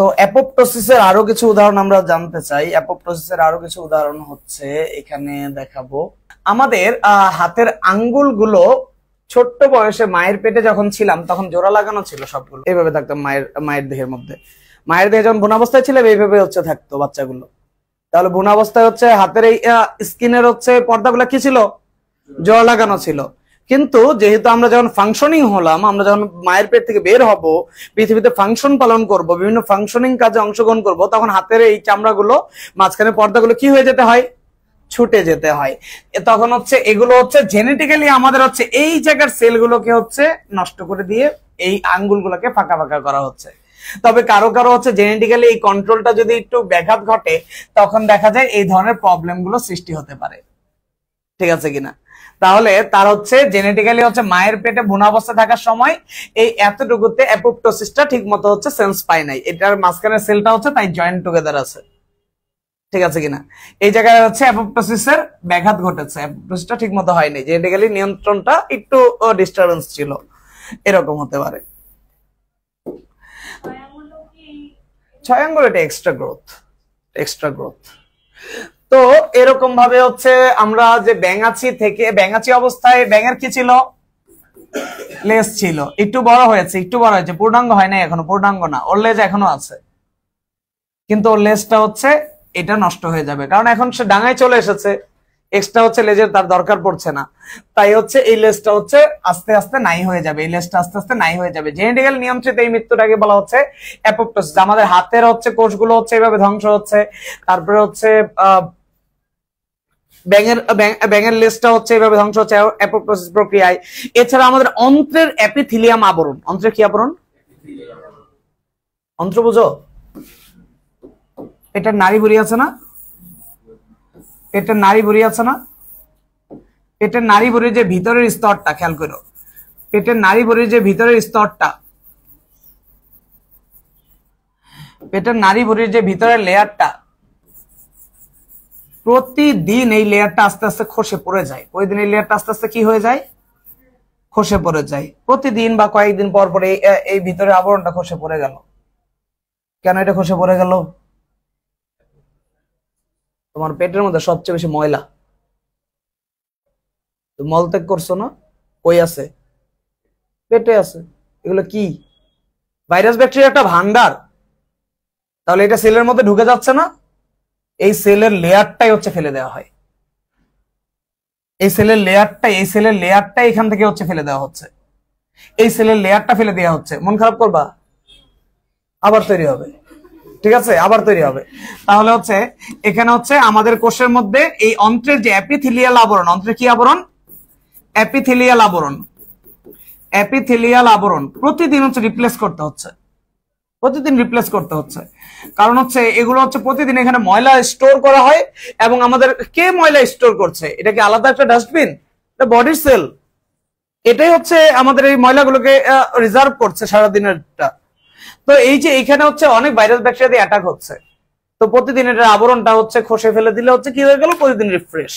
তো অ্যাপোপ্টোসিসের আরো কিছু উদাহরণ আমরা জানতে চাই। অ্যাপোপ্টোসিসের আরো কিছু উদাহরণ হচ্ছে এখানে দেখাবো। আমাদের হাতের আঙ্গুলগুলো ছোট্ট বয়সে মায়ের পেটে যখন ছিলাম তখন জোড়া লাগানো ছিল, সবগুলো এইভাবে থাকতো মায়ের দেহের মধ্যে। মায়ের দেহে যখন ভ্রূণাবস্থায় ছিল এইভাবে হচ্ছে থাকতো বাচ্চাগুলো। তাহলে ভ্রূণাবস্থায় হচ্ছে হাতের এই স্কিনের হচ্ছে পর্দাগুলো কি ছিল, জোড়া লাগানো ছিল। কিন্তু যেহেতু আমরা যখন ফাংশনিং হলাম, আমরা যখন মায়ের পেট থেকে বের হব, পৃথিবীতে ফাংশন পালন করব, বিভিন্ন ফাংশনিং কাজে অংশগ্রহণ করব, তখন হাতের এই চামড়াগুলো মাঝখানে পর্দাগুলো কি হয়ে যেতে হয়, ছুটে যেতে হয়। তখন হচ্ছে এগুলো হচ্ছে জেনেটিক্যালি আমাদের হচ্ছে এই জায়গার সেলগুলোকে হচ্ছে নষ্ট করে দিয়ে এই আঙ্গুলগুলোকে ফাঁকা ফাঁকা করা হচ্ছে। তবে কারো কারো হচ্ছে জেনেটিক্যালি এই কন্ট্রোলটা যদি একটু ব্যাঘাত ঘটে তখন দেখা যায় এই ধরনের প্রবলেম গুলো সৃষ্টি হতে পারে। ঠিক আছে কিনা? তাহলে তার হচ্ছে জেনেটিক্যালি হচ্ছে মায়ের পেটে ভ্রূণাবস্থা থাকার সময় এই এতটুকুতে অ্যাপোপ্টোসিসটা ঠিক মতো হচ্ছে সেন্স পায় নাই, এটার মাঝখানের সেলটা হচ্ছে তাই জয়েন্ট টুগেদার আছে। ঠিক আছে কিনা? এই জায়গায় হচ্ছে অ্যাপোপ্টোসিসের ব্যাঘাত ঘটেছে, অ্যাপোপ্টোসিসটা ঠিক মতো হয়নি, জেনেটিক্যালি নিয়ন্ত্রণটা একটু ডিস্টারবেন্স ছিল, এরকম হতে পারে। 6 আঙ্গুল এটা এক্সট্রা গ্রোথ। তো এরকম ভাবে হচ্ছে আমরা যে ব্যাঙাচি অবস্থায় ব্যাঙের কি ছিল, লেজ ছিল, একটু বড় হয়েছে, পূর্ণাঙ্গ হয় না এখনো, পূর্ণাঙ্গ না, ওর লেজ এখনো আছে, কিন্তু ওর লেজটা হচ্ছে এটা নষ্ট হয়ে যাবে, কারণ এখন সে ডাঙায় চলে এসেছে, এক্সট্রা হচ্ছে লেজের তার দরকার পড়ছে না, তাই হচ্ছে এই লেজটা হচ্ছে আস্তে আস্তে নাই হয়ে যাবে, জেনেটিক্যাল নিয়ন্ত্রিত এই মৃত্যুটাকে বলা হচ্ছে অ্যাপোপ্টোসিস। আমাদের হাতের হচ্ছে কোষগুলো হচ্ছে এইভাবে ধ্বংস হচ্ছে, তারপরে হচ্ছে ব্যাঙের লেজটা হচ্ছে এইভাবে ধ্বংস হচ্ছে অ্যাপোপ্টোসিস প্রক্রিয়ায়। এছাড়া আমাদের অন্ত্রের এপিথিলিয়াম আবরণ, অন্ত্রের কি আবরণ, অন্ত্র বুঝো, এটা নারী বুড়ি আছে না, এটা নারী বুড়ির যে ভিতরের স্তরটা খেয়াল করো, পেটের নারী বুড়ির যে ভিতরের স্তরটা, পেটের নারী বুড়ির যে ভিতরের লেয়ারটা, প্রতিদিন এই লেয়ারটা আস্তে আস্তে খসে পড়ে যায়। প্রতিদিন এই লেয়ারটা আস্তে আস্তে কি হয়ে যায়, খসে পড়ে যায়। প্রতিদিন বা কয়েকদিন পর পরে এই ভিতরের আবরণটা খসে পড়ে গেল। কেন এটা খসে পড়ে গেল? তোমার পেটের মধ্যে সবচেয়ে বেশি ময়লা, মলত্যাগ করছো না, কই আছে, পেটে আছে। এগুলো কি, ভাইরাস ব্যাকটেরিয়া একটা ভান্ডার, তাহলে এটা সেলের মধ্যে ঢুকে যাচ্ছে না, এই সেলের লেয়ারটাই হচ্ছে ফেলে দেওয়া হয়, এই সেলের লেয়ারটাই এখান থেকে হচ্ছে ফেলে দেওয়া হচ্ছে, এই সেলের লেয়ারটা ফেলে দেওয়া হচ্ছে। মন খারাপ করবা, আবার তৈরি হবে, ঠিক আছে, আবার তৈরি হবে। তাহলে হচ্ছে এখানে হচ্ছে আমাদের কোষের মধ্যে এই অন্ত্রের যে অ্যাপিথেলিয়াল আবরণ, অন্ত্রের কি আবরণ, অ্যাপিথেলিয়াল আবরণ প্রতিদিন হচ্ছে রিপ্লেস করতে হচ্ছে, কারণ হচ্ছে এগুলো হচ্ছে প্রতিদিন এখানে ময়লা স্টোর করা হয়, এবং আমাদের কে ময়লা স্টোর করছে, এটা কি আলাদা একটা ডাস্টবিন, এটা বডির সেল, এটাই হচ্ছে আমাদের এই ময়লাগুলোকে রিজার্ভ করছে সারাদিনেরটা। তো এই যে এখানে হচ্ছে অনেক ভাইরাস ব্যাকটেরিয়া দিয়ে অ্যাটাক হচ্ছে, তো প্রতিদিন এটার আবরণটা হচ্ছে খসে ফেলে দিলে হচ্ছে কি হয়ে গেল, প্রতিদিন রিফ্রেশ।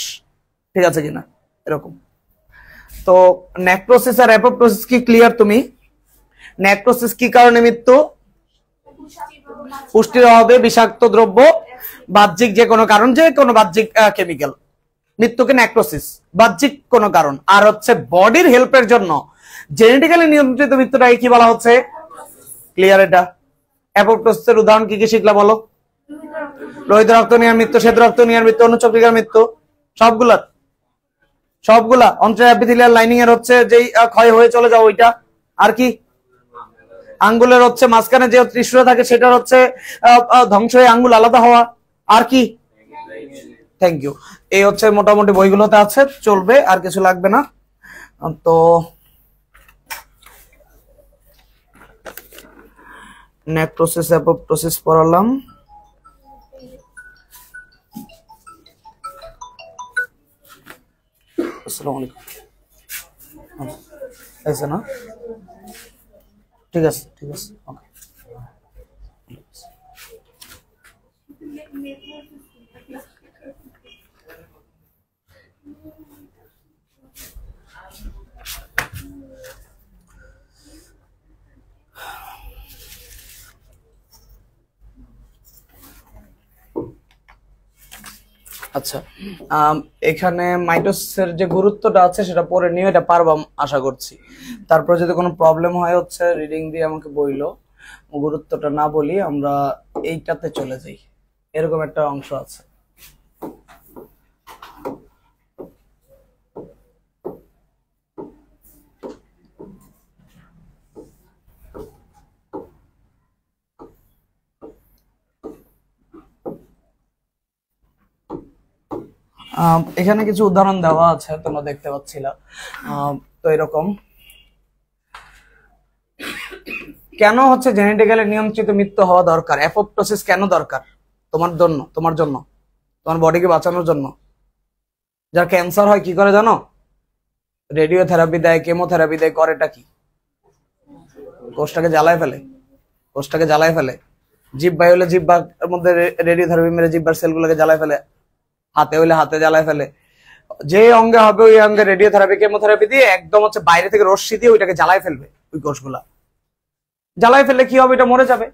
ঠিক আছে কিনা, এরকম। তো নেক্রোসিস আর অ্যাপোপ্টোসিস কি ক্লিয়ার তুমি? নেক্রোসিস কি কারণে মৃত্যু, পুষ্টির অভাবে, বিষাক্ত দ্রব্য, বাহ্যিক যে কোনো কারণ, যে কোনো বাহ্যিক কেমিক্যাল, মৃত্যুকে নেক্রোসিস, বাহ্যিক কোনো কারণ। আর হচ্ছে বডির হেল্পের জন্য জেনেটিক্যালি নিয়ন্ত্রিত মৃত্যুটাকে কি বলা হচ্ছে, ক্লিয়ার? এটা অ্যাপোপ্টোসিসের উদাহরণ কি কি শিখলা বলো? লোহিত রক্ত নেওয়ার মৃত্যু, শ্বেত রক্ত নেওয়ার মৃত্যু, অনুচক্রিকার মৃত্যু, সবগুলা অন্ত্রের এপিথেলিয়াল লাইনিং এর হচ্ছে যেই ক্ষয় হয়ে চলে যাও ওইটা। আর কি, আঙ্গুলের হচ্ছে মাঝখানে যে টিস্যুটা থাকে সেটার হচ্ছে ধ্বংস হয়ে আঙ্গুল আলাদা হওয়া। আর কি, থ্যাংক ইউ। এই হচ্ছে মোটামুটি বইগুলোতে আছে, চলবে, আর কিছু লাগবে না। তো নেক্রোসিস অ্যাপোপ্টোসিস পড়ালাম। আসসালামু আলাইকুম। আছে না, ঠিক আছে, ওকে। আচ্ছা, এখানে মাইটোসিসের যে গুরুত্বটা আছে সেটা পরে নিয়ে এটা পারবা আশা করছি। তারপর যদি কোনো প্রবলেম হয় হচ্ছে রিডিং দিয়ে আমাকে বইলো, গুরুত্বটা না বলি আমরা এইটাতে চলে যাই। এরকম একটা অংশ আছে। এখানে কিছু উদাহরণ দেওয়া আছে, তোমরা দেখতে পাচ্ছিলা। তো এরকম কেন হচ্ছে জেনেটিক্যালি নিয়ন্ত্রিত মৃত্যু হওয়া দরকার, অ্যাপোপ্টোসিস কেন দরকার তোমার জন্য, তোমার বডিকে বাঁচানোর জন্য। যার ক্যান্সার হয় কি করে জানো? রেডিওথেরাপি দেয়, কেমোথেরাপি দেয়, করেটা কি? কোষটাকে জ্বালায় ফেলে। জিহ্বা হলে জিহ্বার মধ্যে রেডিওথেরাপি মেরে জিহ্বার সেলগুলোকে জ্বালায় ফেলে, হাতে হলে হাতে জ্বালায় ফেলে। যে অঙ্গে হবে ওই অঙ্গে রেডিওথেরাপি কেমোথেরাপি দিয়ে একদম হচ্ছে বাইরে থেকে রশ্মি দিয়ে ওইটাকে জ্বালায় ফেলবে। ওই কোষগুলা জ্বালায় ফেললে কি হবে? এটা মরে যাবে।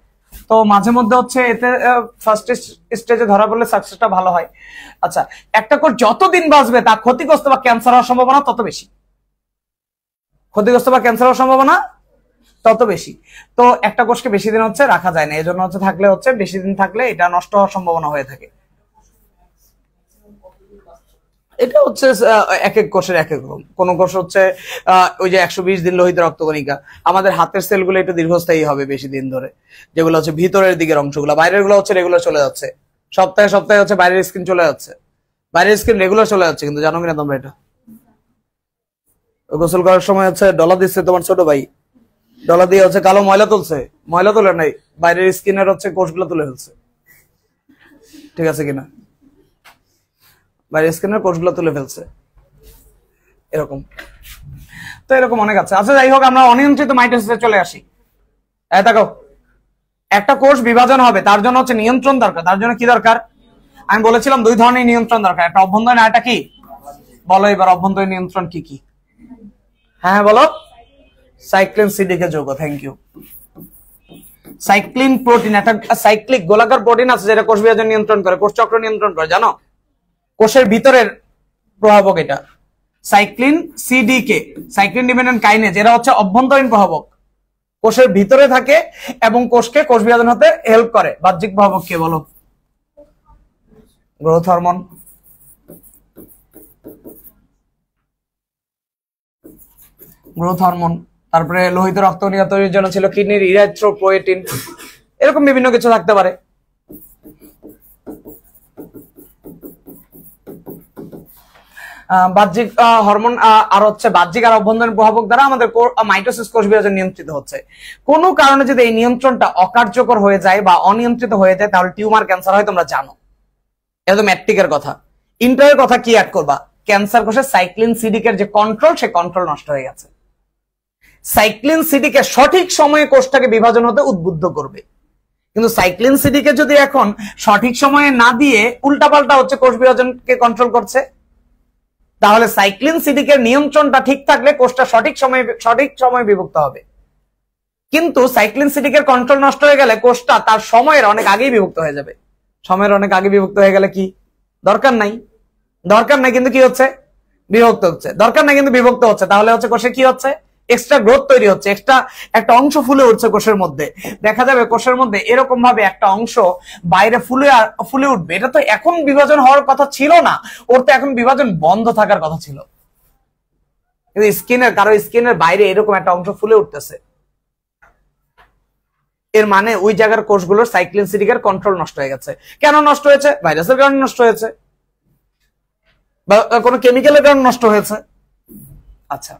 তো মাঝে মধ্যে হচ্ছে এতে ফার্স্ট স্টেজে ধরা পড়লে সাকসেসটা ভালো হয়। আচ্ছা, একটা কোষ যতদিন বাঁচবে তা ক্ষতিগ্রস্ত বা ক্যান্সার হওয়ার সম্ভাবনা তত বেশি। তত বেশি। তো একটা কোষকে বেশি দিন হচ্ছে রাখা যায় না, এজন্য হচ্ছে থাকলে হচ্ছে বেশি দিন থাকলে এটা নষ্ট হওয়ার সম্ভাবনা হয়ে থাকে। এটা হচ্ছে এক এক কোষের এক এক রকম। কোন কোষ হচ্ছে ওই যে 120 দিন লোহিত রক্তকণিকা, আমাদের হাতের সেলগুলো একটু দীর্ঘস্থায়ী হবে বেশি দিন ধরে, যেগুলো হচ্ছে ভিতরের দিকের অংশগুলো। বাইরের গুলো হচ্ছে রেগুলার চলে যাচ্ছে, সপ্তাহে সপ্তাহে হচ্ছে বাইরের স্কিন চলে যাচ্ছে, বাইরের স্কিন রেগুলার চলে যাচ্ছে। কিন্তু জানো কিনা তোমরা এটা? গোসল করার সময় হচ্ছে ডলা দিচ্ছে তোমার ছোট ভাই, ডলা দিয়ে হচ্ছে কালো ময়লা তুলে নাই, বাইরের স্কিনের হচ্ছে কোষগুলো তুলে ফেলছে। ঠিক আছে কিনা? বাইরের স্কিনের কোষগুলো তুলে ফেলছে, এরকম। তো এরকম অনেক আছে। আচ্ছা, যাই হোক, আমরা অনিয়ন্ত্রিত মাইটোসিসে চলে আসি। দেখো, একটা কোষ বিভাজন হবে, তার জন্য হচ্ছে নিয়ন্ত্রণ দরকার। তার জন্য কি দরকার? আমি বলেছিলাম 2 ধরনের নিয়ন্ত্রণ দরকার, একটা অভ্যন্তরীণ আর একটা কি? বলো এবার অভ্যন্তরীণ নিয়ন্ত্রণ কি কি? হ্যাঁ বলো। সাইক্লিন সিডিকে যৌগ। Thank you. সাইক্লিন প্রোটিন, একটা সাইক্লিক গোলাকার প্রোটিন আছে যেটা কোষ বিভাজন নিয়ন্ত্রণ করে, কোষ চক্র নিয়ন্ত্রণ করে। জানো? কোষের ভিতরের প্রভাবক এটা সাইক্লিন সিডিকে, সাইক্লিন ডিপেন্ডেন্ট কাইনেজ। এরা হচ্ছে অভ্যন্তরীণ প্রভাবক, কোষের ভিতরে থাকে এবং কোষকে কোষ বিভাজন হতে হেল্প করে। বাহ্যিক প্রভাবক কে বলো? গ্রোথ হরমোন, তারপরে লোহিত রক্তকণিকা তৈরির জন্য ছিল কিডনির ইরিথ্রোপোয়েটিন। এরকম বিভিন্ন কিছু থাকতে পারে। বাহ্যিক হরমোন আর হচ্ছে বাহ্যিক আর অভ্যন্তরীণ প্রভাবক দ্বারা আমাদের মাইটোসিস কোষ বিভাজন নিয়ন্ত্রিত হচ্ছে। কোনো কারণে যদি এই নিয়ন্ত্রণটা অকার্যকর হয়ে যায় বা অনিয়ন্ত্রিত হয়ে যায় তাহলে টিউমার ক্যান্সার হয়। তোমরা জানো, এটা তো ম্যাট্রিকের কথা। ইন্টারের কথা কি অ্যাড করবা? ক্যান্সার কোষে সাইক্লিন সিডিকের যে কন্ট্রোল, সে কন্ট্রোল নষ্ট হয়ে গেছে। সাইক্লিন সিডিকে সঠিক সময়ে কোষটাকে বিভাজন হতে উদ্বুদ্ধ করবে, কিন্তু সাইক্লিন সিডিকে যদি এখন সঠিক সময়ে না দিয়ে উল্টাপাল্টা হচ্ছে কোষ বিভাজনকে কন্ট্রোল করছে, তাহলে সাইক্লিন সিডিকের নিয়ন্ত্রণটা ঠিক থাকলে কোষটা সঠিক সময়ে বিভক্ত হবে। কিন্তু সাইক্লিন সিডিকের কন্ট্রোল নষ্ট হয়ে গেলে কোষটা তার সময়ের অনেক আগেই বিভক্ত হয়ে যাবে। সময়ের অনেক আগে বিভক্ত হয়ে গেলে কি দরকার নাই কিন্তু কি হচ্ছে? বিভক্ত হচ্ছে। দরকার নাই কিন্তু বিভক্ত হচ্ছে, তাহলে হচ্ছে কোষে কি হচ্ছে? এক্সট্রা গ্রোথ তৈরি হচ্ছে, একটা অংশ ফুলে উঠছে কোষের মধ্যে। দেখা যাবে কোষের মধ্যে এরকম ভাবে একটা অংশ বাইরে ফুলে উঠবে। এটা তো এখন বিভাজন হওয়ার কথা ছিল না, ওর তো এখন বিভাজন বন্ধ থাকার কথা ছিল। কিন্তু কারো স্কিনের বাইরে এরকম একটা অংশ ফুলে উঠতেছে, এর মানে ওই জায়গার কোষগুলোর সাইক্লিন সিডিকের কন্ট্রোল নষ্ট হয়ে গেছে। কেন নষ্ট হয়েছে? ভাইরাসের কারণে নষ্ট হয়েছে বা কোনো কেমিক্যালের কারণে নষ্ট হয়েছে। আচ্ছা,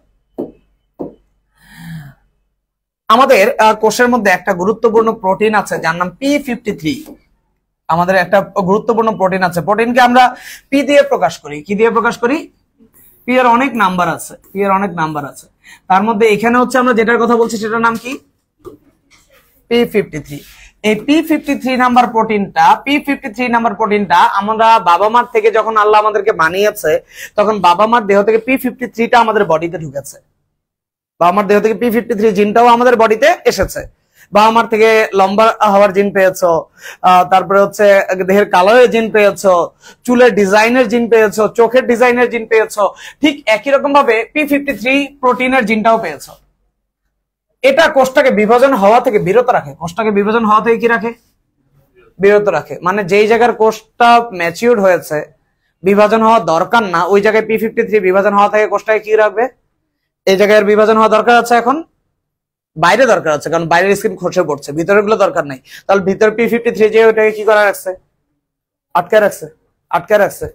আমাদের কোষের মধ্যে একটা গুরুত্বপূর্ণ প্রোটিন আছে যার নাম P53। আমাদের একটা গুরুত্বপূর্ণ প্রোটিন আছে, প্রোটিনকে আমরা পি দিয়ে প্রকাশ করি। কি দিয়ে প্রকাশ করি? পি এর অনেক নাম্বার আছে, তার মধ্যে এখানে হচ্ছে আমরা যেটার কথা বলছি সেটার নাম কি? P53। এই P53 নাম্বার প্রোটিনটা আমরা বাবা মার থেকে যখন আল্লাহ আমাদেরকে বানিয়েছে তখন বাবা মার দেহ থেকে P53টা আমাদের বডিতে ঢুকেছে। বাবা মার দেহ থেকে P53 জিনটাও আমাদের বডিতে এসেছে। বাবা মার থেকে লম্বা হওয়ার জিন পেয়েছো, তারপরে হচ্ছে দেহের কালারের জিন পেয়েছো, চুলের ডিজাইনের জিন পেয়েছো, চোখের ডিজাইনের জিন পেয়েছো, ঠিক একই রকম ভাবে P53 প্রোটিনের জিনটাও পেয়েছো। এটা কোষটাকে বিভাজন হওয়া থেকে বিরত রাখে। কোষটাকে বিভাজন হওয়া থেকে কি রাখে? বিরত রাখে। মানে যেই জায়গার কোষটা ম্যাচিউরড হয়েছে, বিভাজন হওয়া দরকার না, ওই জায়গায় P53 বিভাজন হওয়া থেকে কোষটাকে কি রাখবে? এই জায়গায় বিভাজন হওয়া দরকার আছে, এখন বাইরে দরকার আছে, কারণ বাইরের স্কিন খসে পড়ছে, ভিতরের গুলো দরকার নাই। তাহলে ভিতরে P53 যে ওইটাকে কি করা রাখছে? আটকায় রাখছে। আটকায় রাখছে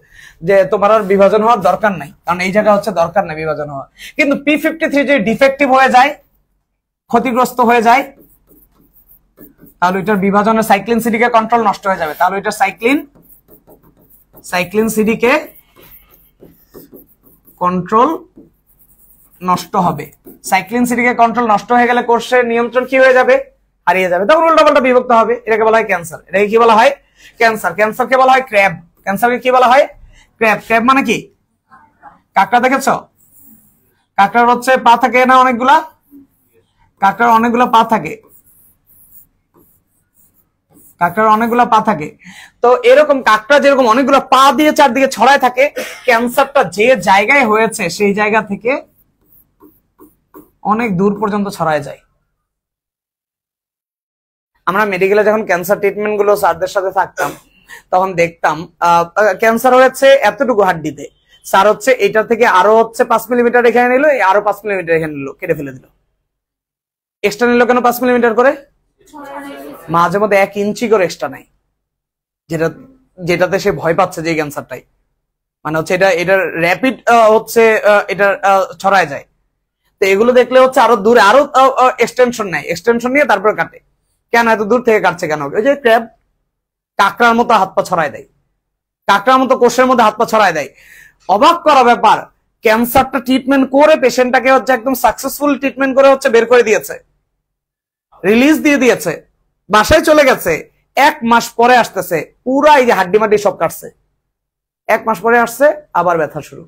যে তোমার আর বিভাজন হওয়ার দরকার নাই, কারণ এই জায়গা হচ্ছে দরকার নাই বিভাজন হওয়া। কিন্তু P53 যে ডিফেক্টিভ হয়ে যায়, ক্ষতিগ্রস্ত হয়ে যায়, তাহলে ওইটার বিভাজনের সাইক্লিন সিডিকে কন্ট্রোল নষ্ট হয়ে যাবে। তাহলে ওইটার সাইক্লিন সিডিকে কন্ট্রোল নষ্ট হবে। সাইক্লিন সিডিকে কন্ট্রোল নষ্ট হয়ে গেলে কোষের নিয়ন্ত্রণ কি হয়ে যাবে? হারিয়ে যাবে। তখন উল্টাপাল্টা বিভক্ত হবে। এটাকে বলা হয় ক্যান্সার। এটাকে কি বলা হয়? ক্যান্সার। ক্যান্সারকে বলা হয় ক্র্যাব। ক্যান্সারকে কি বলা হয়? ক্র্যাব। ক্র্যাব মানে কি? কাঁকড়া দেখেছো? কাঁকড়ার হচ্ছে পা থাকে না অনেকগুলা? কাঁকড়ার অনেকগুলা পা থাকে। কাঁকড়ার অনেকগুলা পা থাকে। তো এরকম কাঁকড়া যেরকম অনেকগুলো পা দিয়ে চারদিকে ছড়ায় থাকে, ক্যান্সারটা যে জায়গায় হয়েছে সেই জায়গা থেকে অনেক দূর পর্যন্ত ছড়ায় যায়। আমরা মেডিকেলে যখন ক্যান্সার ট্রিটমেন্ট গুলো স্যারদের সাথে থাকতাম, তখন দেখতাম ক্যান্সার হয়েছে এতটুকু হাড্ডিতে, স্যার হচ্ছে এটা থেকে আরো হচ্ছে 5 মিলিমিটার এখানে নিল, আরো 5 মিলিমিটার এখানে নিল, কেটে ফেলে দিল। এক্সট্রা নিল কেন 5 মিলিমিটার করে? মাঝে মধ্যে 1 ইঞ্চি করে এক্সট্রা নেয়, যেটাতে সে ভয় পাচ্ছে যে ক্যান্সারটাই, মানে হচ্ছে এটার র্যাপিড হচ্ছে এটা ছড়ায় যায়। তো এগুলো দেখলে হচ্ছে আরো দূরে আরো এক্সটেনশন নেয়, এক্সটেনশন নিয়ে তারপর কাটে। কেন এত দূর থেকে কাটছে কেন? ওই যে ক্র্যাব কাঁকড়ার মতো হাত পা ছড়ায় দেয়, কাঁকড়ার মতো কোষের মধ্যে হাত পা ছড়ায় দেয়। অবাক করা ব্যাপার, ক্যান্সারটা ট্রিটমেন্ট করে পেশেন্টটাকে হচ্ছে একদম সাকসেসফুল ট্রিটমেন্ট করে হচ্ছে বের করে দিয়েছে, রিলিজ দিয়ে দিয়েছে, বাসায় চলে গেছে। 1 মাস পরে আসতেছে, পুরা এই যে হাড্ডি মাড্ডি সব কাটছে। 1 মাস পরে আসছে, আবার ব্যথা শুরু।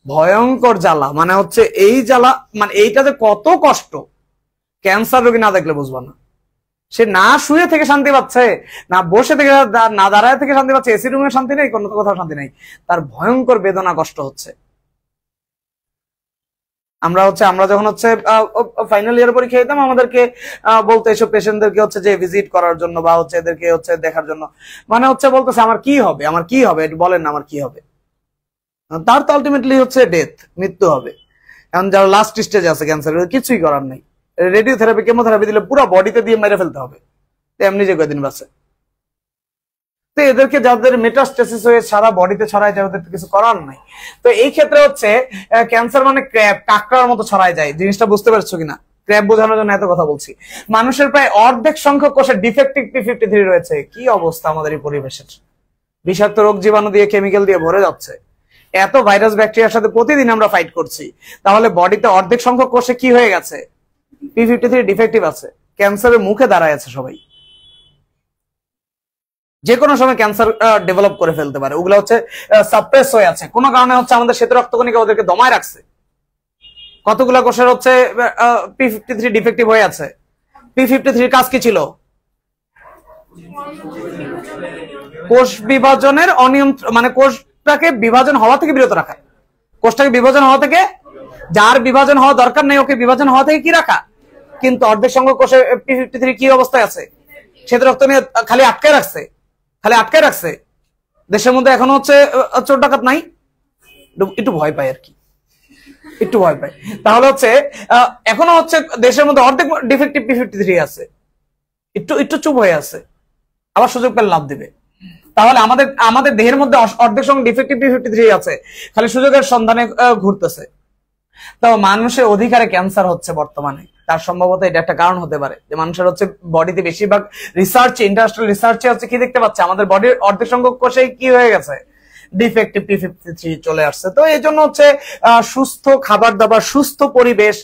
ভয়ঙ্কর জ্বালা। মানে হচ্ছে এই জ্বালা, মানে এইটাতে কত কষ্ট ক্যান্সার রোগী না দেখলে বুঝবা না। সে না শুয়ে থেকে শান্তি পাচ্ছে, না বসে থেকে, না দাঁড়ায় থেকে শান্তি পাচ্ছে, এসি রুমে শান্তি নেই, কোনো কোথাও শান্তি নেই, তার ভয়ঙ্কর বেদনা কষ্ট হচ্ছে। আমরা যখন হচ্ছে ফাইনাল ইয়ার পরীক্ষা দিতাম, আমাদেরকে বলতে এসব পেশেন্টদেরকে হচ্ছে যে ভিজিট করার জন্য বা হচ্ছে এদেরকে হচ্ছে দেখার জন্য, মানে হচ্ছে বলতেছে আমার কি হবে, আমার কি হবে, একটু বলেন না আমার কি হবে। তার তো আলটিমেটলি হচ্ছে ডেথ, মৃত্যু হবে। এখন যারা লাস্ট স্টেজে আছে ক্যান্সার, কিছুই করার নেই। রেডিওথেরাপি, কেমোথেরাপি দিলে পুরো বডিতে দিয়ে মেরে ফেলতে হবে, এমনি যে কয়দিন বাঁচে। তো এদেরকে যাদের মেটাস্টেসিস হয়ে সারা বডিতে ছড়ায় যায়, ওদের কিছু করার নাই। তো এই ক্ষেত্রে হচ্ছে ক্যান্সার মানে ক্র্যাব, কাঁকড়ার মতো ছড়ায় যায়। জিনিসটা বুঝতে পারছো কিনা? ক্র্যাব বোঝানোর জন্য এত কথা বলছি। মানুষের প্রায় অর্ধেক সংখ্যক কোষে ডিফেক্টিভ P53 রয়েছে। কি অবস্থা আমাদের এই পরিবেশের! বিষাক্ত রোগ জীবাণু দিয়ে, কেমিক্যাল দিয়ে ভরে যাচ্ছে। এত ভাইরাস ব্যাকটেরিয়ার সাথে প্রতিদিন আমরা ফাইট করছি, তাহলে বডিতে অর্ধেক সংখ্যক কোষে কি হয়ে গেছে? P53 ডিফেক্টিভ আছে। ক্যান্সারের মুখে দাঁড়ায় আছে সবাই। যে কোনো সময় ক্যান্সার ডেভেলপ করে ফেলতে পারে। ওগুলো হচ্ছে সাপ্রেস হয়ে আছে, কোনো কারণে হচ্ছে আমাদের শ্বেত রক্তকণিকা ওদেরকে দমায় রাখছে। কতগুলা কোষের হচ্ছে P53 ডিফেক্টিভ হয়ে আছে। P53 কাজ কি ছিল? কোষ বিভাজনের অনিয়ন্ত্রণ, মানে কোষটাকে বিভাজন হওয়া থেকে বিরত রাখা। কোষটাকে বিভাজন হওয়া থেকে, যার বিভাজন হওয়া দরকার নেই ওকে বিভাজন হওয়া থেকে কি রাখা। কিন্তু অর্ধেক সংখ্যক কোষে P53 কি অবস্থায় আছে? শ্বেত রক্ত নিয়ে খালি আটকায় রাখছে। দেশের মধ্যে এখনো হচ্ছে চোর ডাকাত নাই, একটু ভয় পায় আর কি, একটু ভয় পায়। তাহলে হচ্ছে এখনো হচ্ছে দেশের মধ্যে অর্ধেক ডিফেক্টিভ P53 আছে, একটু চুপ হয়ে আছে, আবার সুযোগ পেলে লাভ দিবে। তাহলে আমাদের দেহের মধ্যে অর্ধেক সংখ্যক ডিফেক্টিভ P53 আছে, খালি সুযোগের সন্ধানে ঘুরতেছে। তো মানুষের অধিকারে ক্যান্সার হচ্ছে বর্তমানে, তার সম্ভবত এটা একটা কারণ হতে পারে যে মানুষের হচ্ছে বডিতে বেশিরভাগ রিসার্চে, ইন্ডাস্ট্রিয়াল রিসার্চে হচ্ছে কি দেখতে পাচ্ছে, আমাদের বডির অর্ধেক সংখ্যক কোষে কি হয়ে গেছে, ডিফেক্টিভ P53 চলে আসছে। তো এই জন্য হচ্ছে সুস্থ খাবার দাবার, সুস্থ পরিবেশ,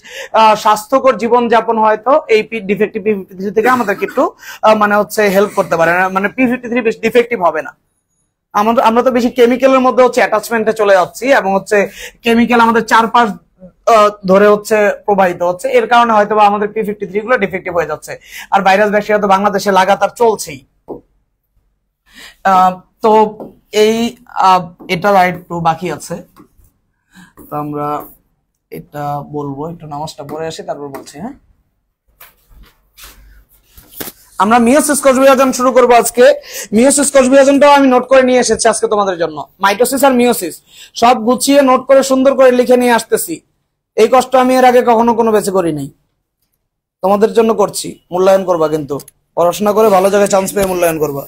স্বাস্থ্যকর জীবন যাপন হয়তো এই ডিফেক্টিভ P53 থেকে আমাদেরকে একটু মানে হচ্ছে হেল্প করতে পারে, মানে P53 বেশি ডিফেক্টিভ হবে না। আমরা তো বেশি কেমিক্যালের মধ্যে হচ্ছে অ্যাটাচমেন্টে চলে যাচ্ছি, এবং হচ্ছে কেমিক্যাল আমাদের চারপাশ ধরে হচ্ছে প্রবাহিত হচ্ছে, এর কারণে হয়তো আমাদের P53 গুলো ডিফেক্টিভ হয়ে যাচ্ছে। আর ভাইরাস ব্যাকটেরিয়া তো বাংলাদেশে লাগাতার চলছেই। তো এই এটা একটু বাকি আছে, তো আমরা এটা বলবো, একটু নামাজটা পড়ে আসি তারপর বলছি। হ্যাঁ, আমরা মিওসিস কোষ বিভাজন শুরু করবো আজকে। মিওসিস কোষ বিভাজনটাও আমি নোট করে নিয়ে এসেছি আজকে তোমাদের জন্য। মাইটোসিস আর মিওসিস সব গুছিয়ে নোট করে সুন্দর করে লিখে নিয়ে আসতেছি। এই কষ্ট আমি এর আগে কখনো কোনো বেঁচে করি নাই, তোমাদের জন্য করছি। মূল্যায়ন করবা, কিন্তু পড়াশোনা করে ভালো জায়গায় চান্স পেয়ে মূল্যায়ন করবা।